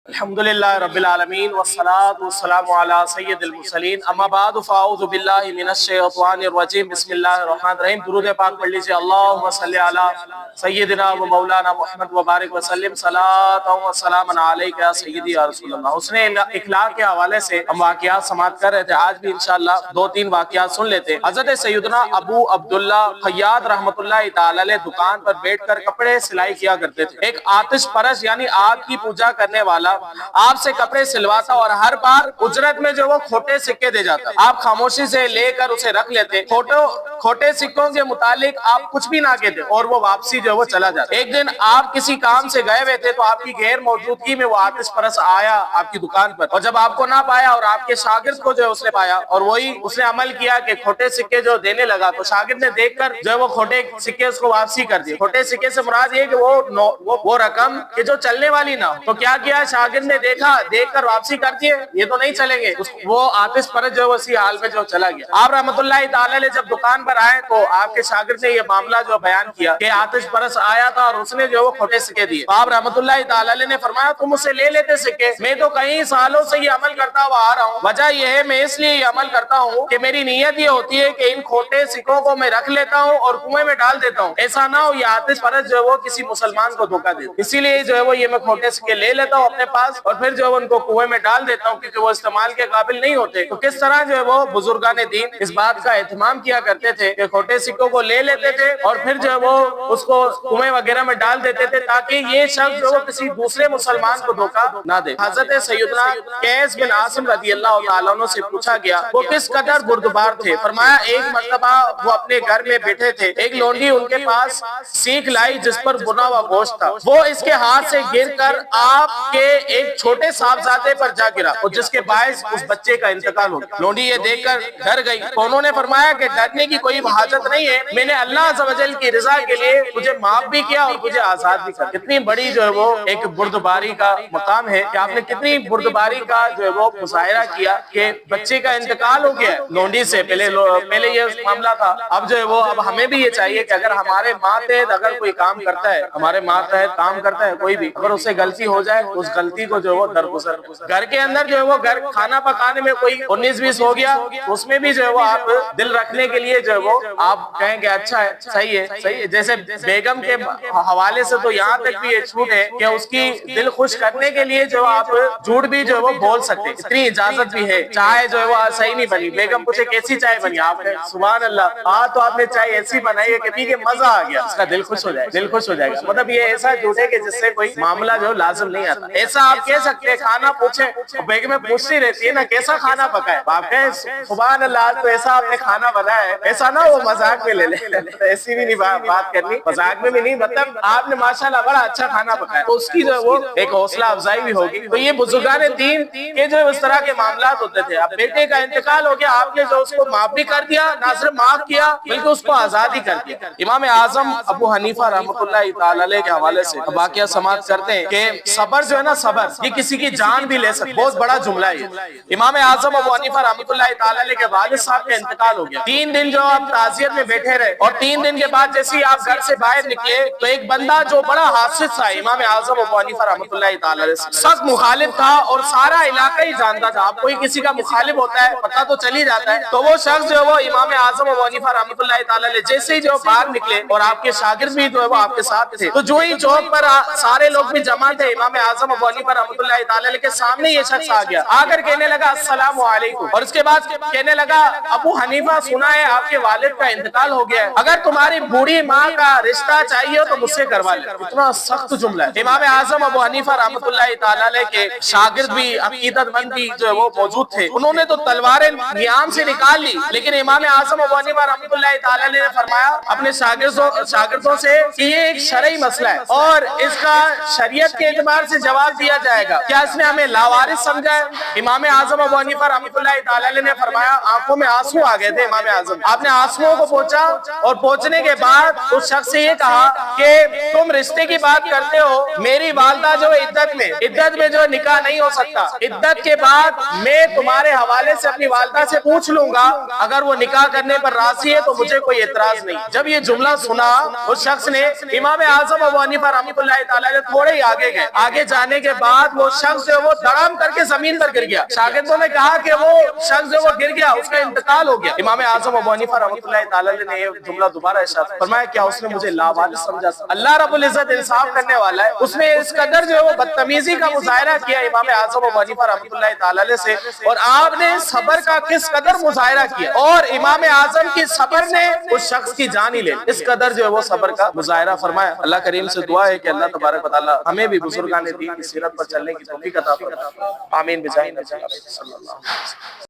الحمدللہ رب العالمین والصلاة والسلام علی سید المرسلین اما بعد فاعوذ باللہ من الشیطان الرجیم بسم اللہ الرحمن الرحیم۔ درود پاک پڑھ لیجئے۔ اللہم صلی علی سیدنا و مولانا محمد وبارک وسلم صلاۃ و سلام علیک یا سیدی یا رسول اللہ۔ حسن اخلاق کے حوالے سے ہم واقعات سماعت کر رہے تھے، آج بھی انشاءاللہ دو تین واقعات سن لیتے۔ حضرت سیدنا ابو عبداللہ خیاط رحمۃ اللہ تعالی علیہ دکان پر بیٹھ کر کپڑے سلائی کیا کرتے تھے۔ ایک آتش پرست یعنی آگ کی پوجا کرنے والا آپ سے کپڑے سلواتا اور ہر بار اجرت میں جو وہ کھوٹے سکے دے جاتا۔ آپ خاموشی سے لے کر اسے رکھ لیتے، کھوٹے سکوں کے متعلق آپ کچھ بھی نہ کہتے اور وہ واپسی جو وہ چلا جاتا۔ ایک دن آپ کسی کام سے گئے ہوئے تھے تو آپ کی غیر موجودگی میں وہ آتش پرست آیا آپ کی دکان پر، اور جب آپ کو نہ پایا اور آپ کے شاگرد کو جو اس نے پایا اور وہی اس نے عمل کیا کہ کھوٹے سکے جو دینے لگا، تو شاگرد نے دیکھ کر جو وہ کھوٹے سکے اس کو واپسی کر دیے۔ کھوٹے سکے سے مراد یہ کہ وہ رقم کہ جو چلنے والی نہ ہو، تو کیا کیا شاگرد نے دیکھ کر واپسی کر دیے، یہ تو نہیں چلیں گے، وہ آتش پرست جو اسی حال میں جو چلا گیا۔ آپ رحمت اللہ تعالی علیہ جب دکان پر آئے تو آپ کے شاگرد نے یہ معاملہ جو بیان کیا کہ آتش پرست آیا تھا اور اس نے جو وہ کھوٹے سکے دیے۔ آپ رحمت اللہ تعالی علیہ نے فرمایا تم اسے لے لیتے سکے، میں تو کئی سالوں سے یہ عمل کرتا ہوا آ رہا ہوں، وجہ یہ ہے میں اس لیے یہ عمل کرتا ہوں کہ میری نیت یہ ہوتی ہے کہ ان کھوٹے سکوں کو میں رکھ لیتا ہوں اور کنویں میں ڈال دیتا ہوں، ایسا نہ ہو یہ آتش پرست جو وہ کسی مسلمان کو دھوکہ دے، اسی لیے جو ہے وہ یہ میں کھوٹے سکے لے لیتا ہوں اپنے پاس اور پھر جو ان کو کنویں میں ڈال دیتا ہوں کیونکہ وہ استعمال کے قابل نہیں ہوتے۔ تو کس طرح جو ہے وہ بزرگان دین اس بات کا اہتمام کیا کرتے تھے کہ کھوٹے سکوں کو لے لیتے تھے اور پھر جو ہے وہ اس کو کنویں وغیرہ میں ڈال دیتے تھے تاکہ یہ شخص جو وہ کسی دوسرے مسلمان کو دھوکہ نہ دے۔ حضرت سیدنا قیس بن عاصم رضی اللہ تعالیٰ عنہ سے پوچھا گیا وہ کس قدر بردبار تھے، فرمایا ایک مرتبہ وہ اپنے گھر میں بیٹھے تھے، ایک لونڈی ان کے پاس سیخ لائی جس پر بنا ہوا گوشت تھا، وہ اس کے ہاتھ سے گر کر آپ کے ایک چھوٹے صاحبزادے پر جا گرا اور جس کے باعث اس بچے کا انتقال ہو گیا۔ لونڈی یہ دیکھ کر ڈر گئی تو انہوں نے فرمایا کہ ڈرنے کی کوئی حاجت نہیں ہے، میں نے اللہ عز و جل کی رضا کے لیے تجھے معاف بھی کیا اور تجھے آزاد بھی کیا۔ کتنی بڑی جو ہے وہ ایک بردباری کا مقام ہے کہ آپ نے کتنی بردباری کا جو ہے وہ مظاہرہ کیا کہ بچے کا انتقال ہو گیا لونڈی سے، پہلے یہ معاملہ تھا، اب جو ہے وہ اب ہمیں بھی یہ چاہیے کہ اگر ہمارے ماتحت اگر کوئی کام کرتا ہے، ہمارے ماتحت کام کرتا ہے کوئی بھی، اگر اسے غلطی ہو جائے اس غلطی کو جو ہے وہ درگزر، گھر کے اندر جو ہے وہ گھر کھانا پکانے میں کوئی 19-20 ہو گیا اس میں بھی جو ہے وہ آپ دل رکھنے کے لیے جو ہے وہ آپ کہیں کہ اچھا ہے، صحیح ہے، جیسے بیگم کے حوالے سے تو یہاں تک بھی یہ چھوٹ ہے کہ اس کی دل خوش کرنے کے لیے جو آپ جھوٹ بھی جو ہے وہ بول سکتے، اتنی اجازت بھی ہے۔ چائے جو ہے وہ صحیح نہیں بنی، بیگم پوچھے کیسی چائے بنی، آپ کہیں سبحان اللہ تو آپ نے چائے ایسی بنائی ہے کہ پی کے مزہ آ گیا، اس کا دل خوش ہو جائے، دل خوش ہو جائے گا، مطلب یہ ایسا جھوٹ ہے کہ جس سے کوئی معاملہ جو لازم نہیں آتا۔ ایسا آپ کہہ سکتے ہیں کھانا پوچھیں، بیگمیں پوچھتی رہتی ہے نا کیسا کھانا پکا ہے، آپ کہیں سبحان اللہ تو ایسا آپ نے کھانا بنایا ہے، ایسا نہ وہ مذاق میں لے لے، ایسی بھی نہیں بات کرنی، مذاق میں بھی نہیں، مطلب آپ نے ماشاءاللہ بڑا اچھا کھانا پکایا تو اس کی جو ہے وہ ایک حوصلہ افزائی بھی ہوگی۔ تو یہ بزرگان دین کے جو اس طرح کے معاملات ہوتے تھے۔ اب بیٹے کا انتقال ہو گیا، آپ نے جو اس کو معاف بھی کر دیا، نہ صرف معاف کیا بلکہ اس کو آزاد ہی کر دیا۔ امام اعظم ابو حنیفہ رحمۃ اللہ تعالی علیہ کے حوالے سے واقعہ سماعت کرتے ہیں کہ صبر جو ہے نا، صبر یہ کسی کی جان بھی لے سکتا، بہت بڑا جملہ ہے۔ امام اعظم ابو حنیفہ رحمۃ اللہ تعالی علیہ کے والد صاحب کا انتقال ہو گیا، 3 دن جو آپ تعزیت میں بیٹھے رہے اور 3 دن کے بعد جیسے آپ گھر سے باہر نکلے تو ایک بندہ جو بڑا حافظ تھا امام اعظم ابو حنیفہ رحمۃ اللہ تعالی علیہ سے، سخت مخالف تھا اور سارا علاقہ ہی جانتا تھا، اب کوئی کسی کا مخالف ہوتا ہے پتہ تو چل ہی جاتا ہے، تو وہ شخص جو ہے وہ امام اعظم ابو حنیفہ رحمۃ اللہ تعالی علیہ جیسے ہی جو باہر نکلے اور آپ کے شاگرد بھی جو ہے وہ آپ کے ساتھ تھے، تو جو ہی چوک پر سارے لوگ بھی جمع تھے، امام اعظم ابو حنیفہ رحمۃ اللہ تعالی علیہ کے سامنے یہ شخص آ گیا، آ کر کہنے لگا السلام علیکم، اور اس کے بعد کہنے لگا ابو حنیفہ سنا ہے آپ کے والد کا انتقال ہو گیا ہے، اگر تمہاری بوڑھی ماں کا رشتہ چاہیے تو مجھ سے کروا لے۔ اتنا سخت جملہ ہے۔ امام اعظم ابو حنیفہ رحمۃ اللہ تعالی علیہ کے شاگرد بھی عقیدت مند بھی جو ہے وہ موجود تھے، انہوں نے تو تلواریں نیام سے نکال لی، لیکن امام اعظم ابو حنیفہ رحمۃ اللہ تعالی علیہ نے فرمایا اپنے شاگردوں سے کہ یہ ایک شرعی مسئلہ ہے اور اس کا شریعت کے اعتبار سے جواب دیا جائے گا، کیا اس نے ہمیں لاوارث سمجھا ہے؟ امام اعظم ابو حنیفہ رحمۃ اللہ تعالی علیہ نے فرمایا، آنکھوں میں آنسو آ گئے تھے امام اعظم، آپ نے آسموں کو پہنچا اور پہنچنے کے بعد اس شخص سے یہ کہا کہ تم رشتے کی بات کرتے ہو، میری والدہ جو عدت میں جو نکاح نہیں ہو سکتا، عدت کے بعد میں تمہارے حوالے سے اپنی والدہ سے پوچھ لوں گا، اگر وہ نکاح کرنے پر راضی ہے تو مجھے کوئی اعتراض نہیں۔ جب یہ جملہ سنا اس شخص نے، امام اعظم ابو حنیفہ رحمۃ اللہ تعالیٰ نے تھوڑے ہی آگے گئے، آگے جانے کے بعد وہ شخص جو وہ دڑام کر کے زمین پر گر گیا۔ شاگردوں نے کہا کہ وہ شخص جو وہ گر گیا اس کا انتقال ہو گیا۔ امام اعظم ابو حنیفہ رحمۃ اللہ تعالیٰ نے یہ جملہ دوبارہ ارشاد فرمایا، کیا اس نے مجھے لاوارث سمجھا؟ اللہ رب العزت انصاف کرنے والا ہے، اس نے اس قدر جو ہے وہ بدتمیزی کا مظاہرہ کیا امام اعظم ابو حنیفہ رحمۃ اللہ تعالیٰ سے، اور آپ نے صبر کا کس قدر مظاہرہ کیا، اور امام اعظم کی صبر نے اس شخص کی جان ہی لے، اس قدر جو ہے وہ صبر کا مظاہرہ فرمایا۔ اللہ کریم سے دعا ہے کہ اللہ تبارک و تعالیٰ ہمیں بھی بزرگان دین کی سیرت پر چلنے کی توفیق عطا فرمائے، آمین بجاہ نبی صلی اللہ علیہ وسلم۔